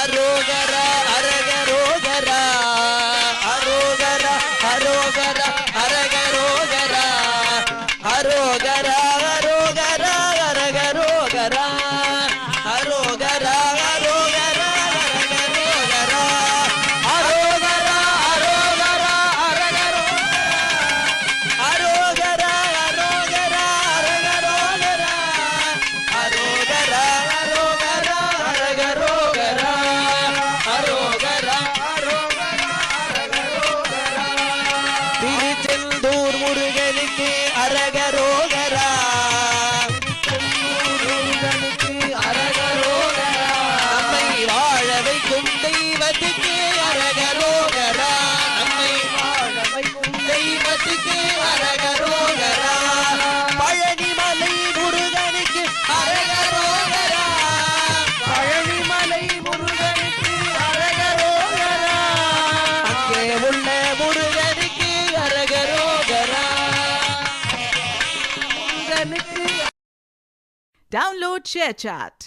அரோகர அரகரோகர அரோகர அரோகர அரகரோகர அரோகர அரோகர அரகரோகர அரோகர அரோகர அரகரோகர அரோகர அரோகர அரகரோகர அரோகர அரோகர அரகரோகர அரோகர அரோகர அரகரோகர அரோகர அரோகர அரகரோகர திருச்செந்தூர் முருகனுக்கு அரகரோகரா அரகரோகரா நம்மை வாழ வைக்கும் தெய்வத்துக்கு அரகரோகரா நம்மை வாழ வைக்கும் தெய்வத்துக்கு அரகரோகரா பழனிமலை முருகனுக்கு அரகரோகரா பழனிமலை முருகனுக்கு அரகரோகரா அங்கே உள்ள முருகனுக்கு அரகரோகரா Download ShareChat.